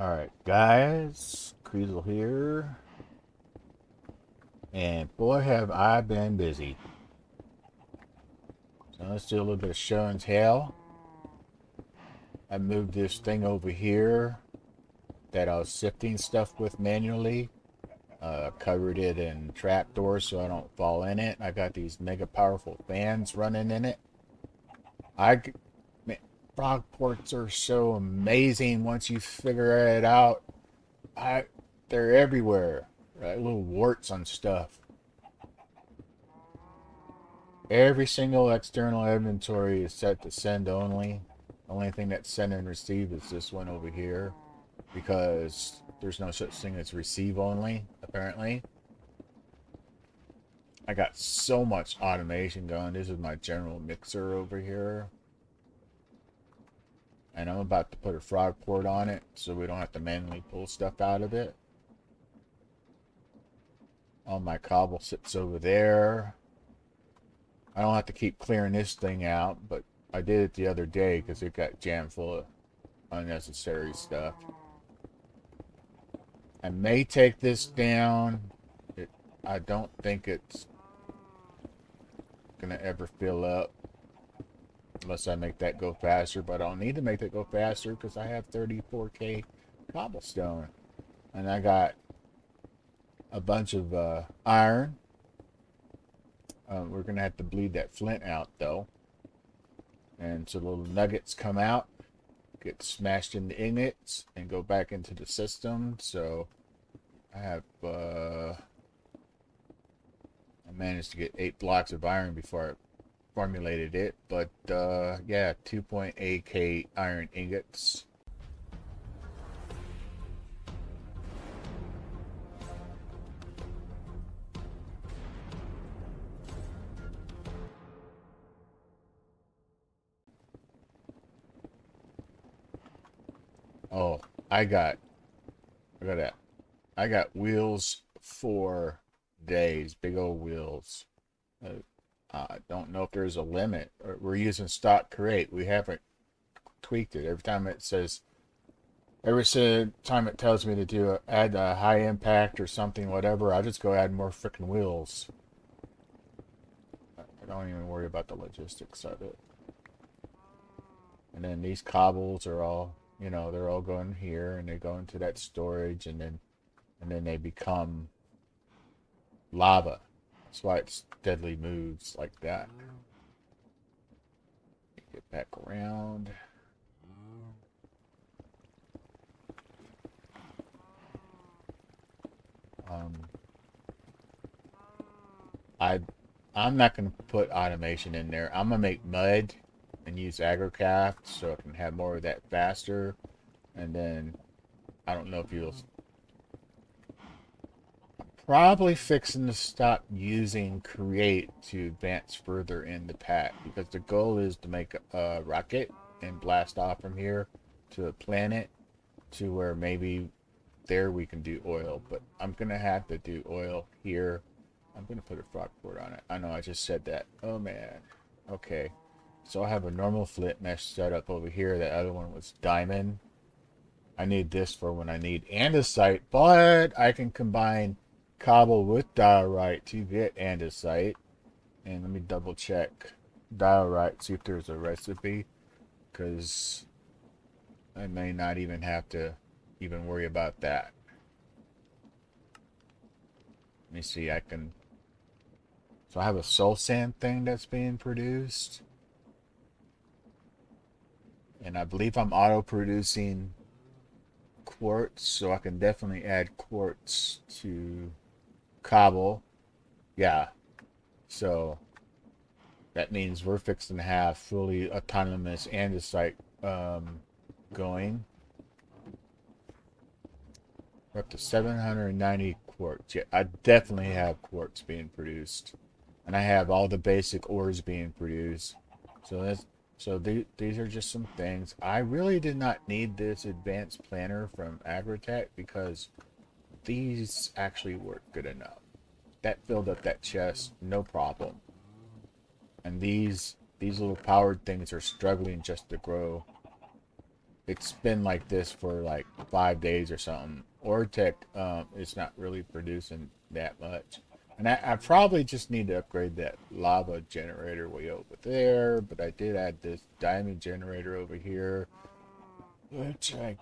Alright, guys, kreezxil here, and boy have I been busy. So let's do a little bit of show and tell. I moved this thing over here that I was sifting stuff with manually. Covered it in trapdoors so I don't fall in it. I got these mega powerful fans running in it. Man, Frogports are so amazing once you figure it out. They're everywhere. Right? Little warts on stuff. Every single external inventory is set to send only. Only thing that's send and receive is this one over here, because there's no such thing as receive only, apparently. I got so much automation going. This is my general mixer over here. And I'm about to put a Frogport on it so we don't have to manually pull stuff out of it. All my cobble sits over there. I don't have to keep clearing this thing out, but I did it the other day because it got jammed full of unnecessary stuff. I may take this down. I don't think it's gonna ever fill up unless I make that go faster, but I don't need to make that go faster because I have 34k cobblestone, and I got a bunch of iron. We're gonna have to bleed that flint out though, and so little nuggets come out, get smashed into ingots, and go back into the system. So I have I managed to get 8 blocks of iron before I formulated it, but yeah, 2.8k iron ingots. Oh, I got that. I got wheels for days, big old wheels. I don't know if there's a limit. We're using stock create. We haven't tweaked it. Every time it tells me to add a high impact or something, whatever, I just go add more freaking wheels. I don't even worry about the logistics of it. And then these cobbles are all, they're all going here, and they go into that storage, and then they become lava. That's why it steadily moves like that. Get back around. I I'm not gonna put automation in there. I'm gonna make mud and use Agricraft so I can have more of that faster. And then I don't know if you'll probably fixing to stop using create to advance further in the pack, because the goal is to make a rocket and blast off from here to a planet to where maybe there we can do oil. But I'm gonna have to do oil here. I'm gonna put a Frogport on it. I know I just said that. Oh man. Okay. So I have a normal flint mesh set up over here. The other one was diamond. I need this for when I need andesite, but I can combine cobble with diorite to get andesite. And let me double check diorite, see if there's a recipe, because I may not even have to even worry about that. Let me see, so I have a soul sand thing that's being produced. And I believe I'm auto producing quartz, so I can definitely add quartz to cobble. Yeah. So that means we're fixing to have fully autonomous andesite going. We're up to 790 quartz. Yeah, I definitely have quartz being produced. And I have all the basic ores being produced. These are just some things. I really did not need this advanced planner from Agricraft because these actually work good enough. That filled up that chest, no problem. And these little powered things are struggling just to grow. it's been like this for like 5 days or something. Oritech is not really producing that much. And I probably just need to upgrade that lava generator way over there, but I did add this diamond generator over here, which I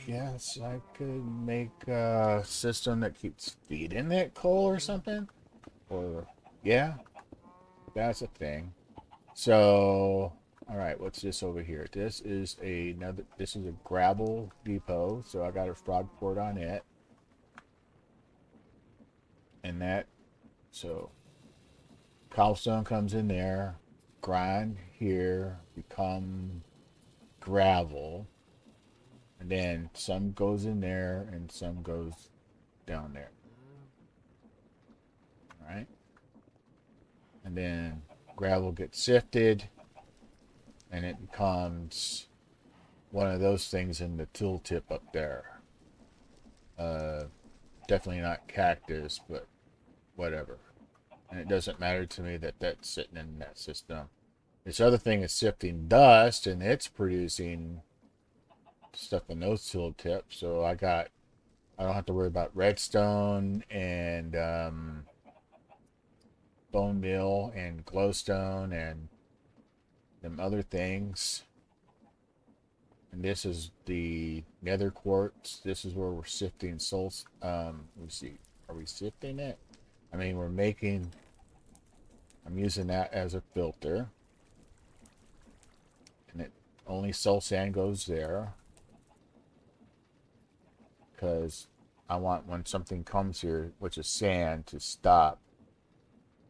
guess I could make a system that keeps feeding that coal or something. Or, yeah, that's a thing. So, all right, what's this over here? This is this is a gravel depot, so I got a Frogport on it. And that, so cobblestone comes in there, grind here, become gravel, and then some goes in there and some goes down there. All right, and then gravel gets sifted, and it becomes one of those things in the tooltip up there. Uh, Definitely not cactus, but whatever. And it doesn't matter to me that that's sitting in that system. This other thing is sifting dust, and it's producing stuff in those tooltips. So I don't have to worry about redstone and bone meal and glowstone and them other things. And this is the nether quartz. This is where we're sifting souls. Let me see. Are we sifting it? I mean, I'm using that as a filter. And it only soul sand goes there. Because I want when something comes here, which is sand, to stop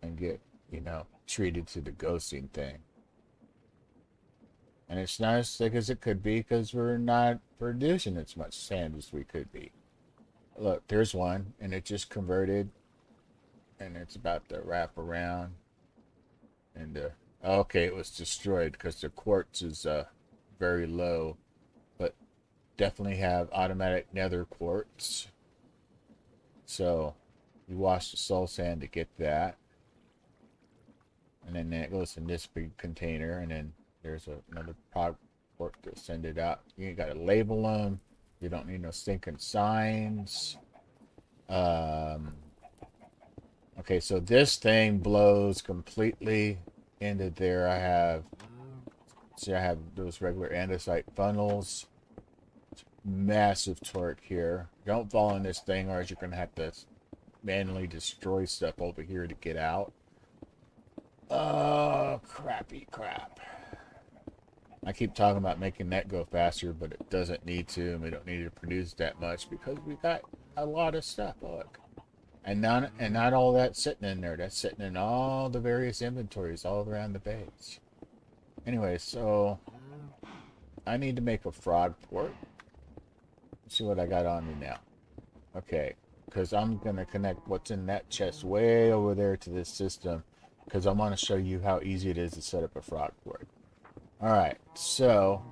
and get, treated to the ghosting thing. And it's not as thick as it could be because we're not producing as much sand as we could be. Look, there's one, and it just converted, and it's about to wrap around. And, okay, it was destroyed because the quartz is very low, but definitely have automatic nether quartz. So, you wash the soul sand to get that. And then it goes in this big container, and then there's another Frogport to send it out. You got to label them. You don't need no stinking signs. Okay, so this thing blows completely into there. I have those regular andesite funnels. Massive torque here. Don't fall in this thing, or else you're gonna have to manually destroy stuff over here to get out. Oh, crappy crap. I keep talking about making that go faster, but it doesn't need to, and we don't need to produce that much because we got a lot of stuff. Look. And not all that sitting in there. That's sitting in all the various inventories all around the base. Anyway, so I need to make a Frogport. Let's see what I got on me now. Okay, because I'm going to connect what's in that chest way over there to this system, because I want to show you how easy it is to set up a Frogport. Alright, so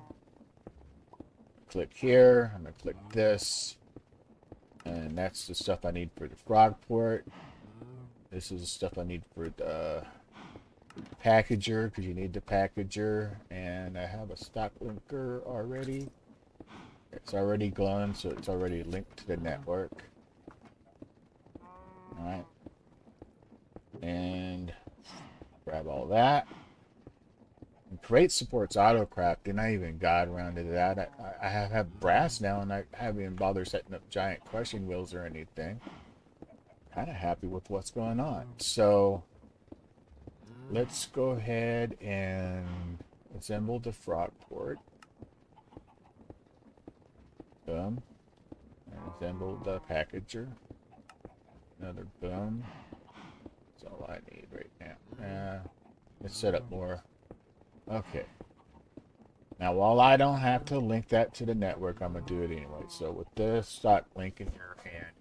click here. I'm going to click this. And that's the stuff I need for the Frogport. This is the stuff I need for the packager, because you need the packager. And I have a stock linker already. It's already glowing, so it's already linked to the network. Alright. And grab all that. And Crate supports autocrafting. I even got around to that. I have brass now, and I haven't even bothered setting up giant crushing wheels or anything. Kind of happy with what's going on. So let's go ahead and assemble the Frogport. Boom. And assemble the packager. Another boom. That's all I need right now. Let's set up more. Okay. Now, while I don't have to link that to the network, I'm going to do it anyway. So with this stock link in your hand,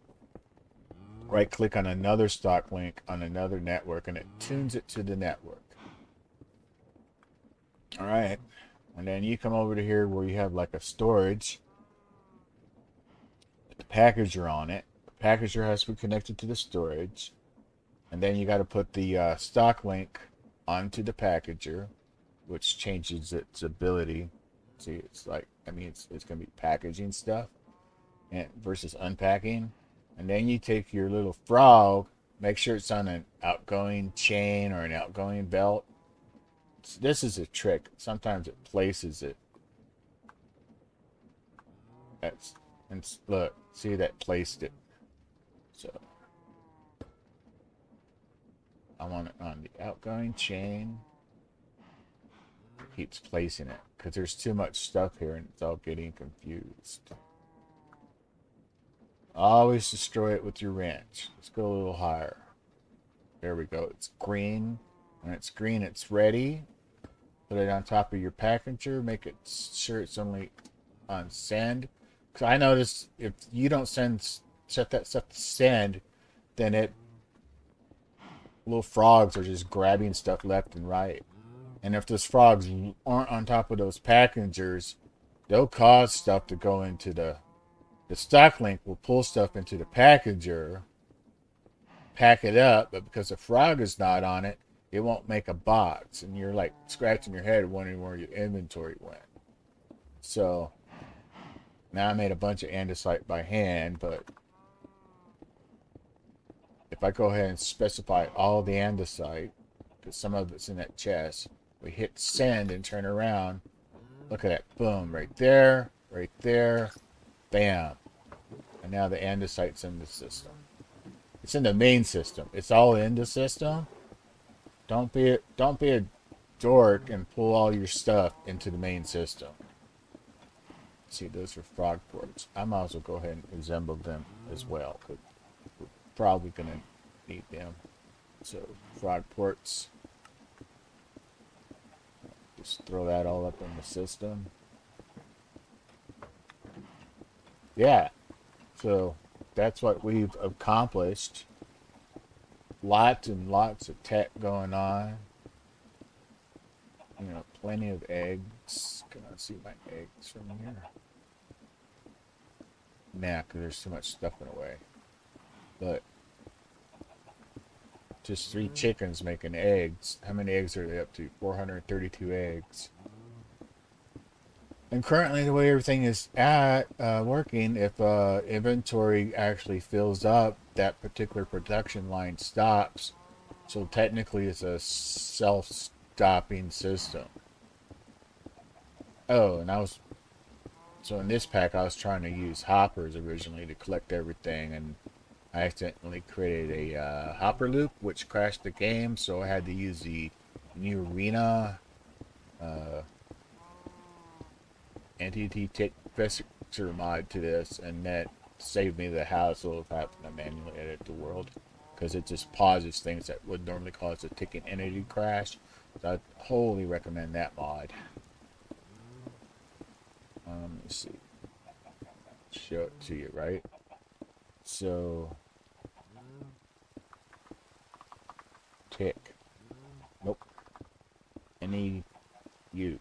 right click on another stock link on another network, and it tunes it to the network. All right. And then you come over to here where you have like a storage. Put the packager on it. The packager has to be connected to the storage. And then you got to put the stock link onto the packager, which changes its ability See, it's like, I mean, it's going to be packaging stuff and versus unpacking. And then you take your little frog, make sure it's on an outgoing chain or an outgoing belt. This is a trick. Sometimes it places it. That's, and look, see that placed it. So I want it on the outgoing chain. It keeps placing it because there's too much stuff here and it's all getting confused. Always destroy it with your wrench. Let's go a little higher. There we go. It's green. When it's green, it's ready. Put it on top of your packager. Make it sure it's only on send. Because I noticed if you don't set that stuff to send, then little frogs are just grabbing stuff left and right. And if those frogs aren't on top of those packagers, they'll cause stuff to go into the stock link will pull stuff into the packager, pack it up, but because the frog is not on it, it won't make a box, and you're like scratching your head wondering where your inventory went. So now I made a bunch of andesite by hand, but if I go ahead and specify all the andesite, because some of it's in that chest, we hit send and turn around. Look at that, boom, right there, bam. And now the andesite's in the system. It's in the main system. It's all in the system. Don't be a dork and pull all your stuff into the main system. See, those are Frogports. I might as well go ahead and assemble them as well, because we're probably gonna need them. So Frogports. Just throw that all up in the system. Yeah. So that's what we've accomplished. Lots and lots of tech going on. You know, plenty of eggs. Can I see my eggs from here? Nah, because there's too much stuff in the way. But just 3 chickens making eggs. How many eggs are they up to? 432 eggs. And currently, the way everything is working, if inventory actually fills up, that particular production line stops. So technically, it's a self-stopping system. Oh, and so in this pack, I was trying to use hoppers originally to collect everything, and I accidentally created a hopper loop, which crashed the game. So I had to use the Neurina entity tick fixer mod to this, and that saved me the hassle of having to manually edit the world, because it just pauses things that would normally cause a ticking entity crash. So I wholly recommend that mod. Let's see, show it to you, right? So tick, nope, any you,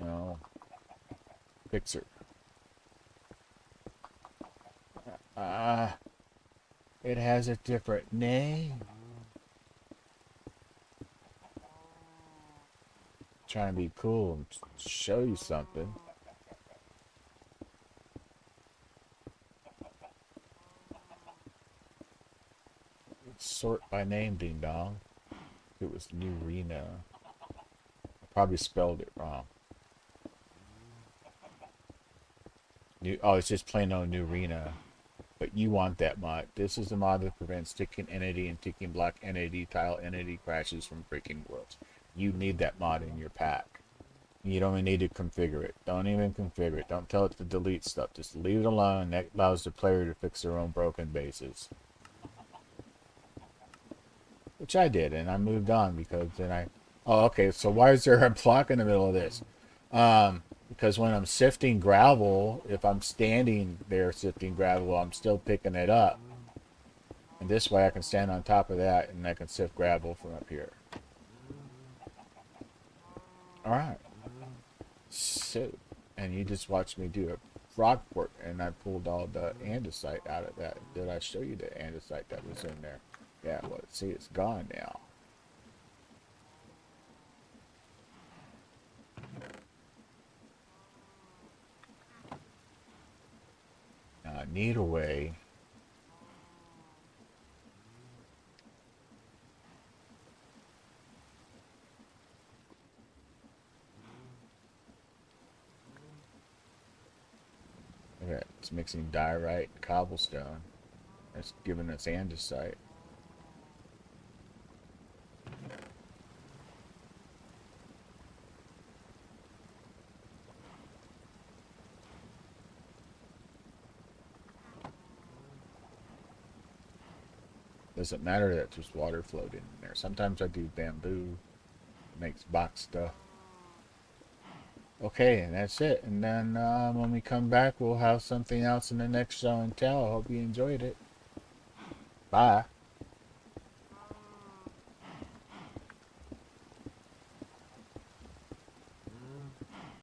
no, fixer. It has a different name. Trying to be cool and show you something. Sort by name, ding dong. It was Neurina. I probably spelled it wrong. Oh, it's just plain old Neurina. But you want that mod. This is the mod that prevents ticking entity and ticking block entity tile entity crashes from breaking worlds. You need that mod in your pack. You don't even need to configure it. Don't even configure it. Don't tell it to delete stuff. Just leave it alone. That allows the player to fix their own broken bases. Which I did, and I moved on because then oh, okay, so why is there a block in the middle of this? Because when I'm sifting gravel, if I'm standing there sifting gravel, I'm still picking it up. And this way I can stand on top of that and I can sift gravel from up here. Alright. So, and you just watched me do a Frogport, and I pulled all the andesite out of that. Did I show you the andesite that was in there? Yeah, well, see, it's gone now. need a way. Okay, it's mixing diorite and cobblestone. It's giving us andesite. Doesn't matter that there's water floating in there. Sometimes I do bamboo. It makes box stuff. Okay, and that's it. And then when we come back, we'll have something else in the next show and tell. I hope you enjoyed it. Bye.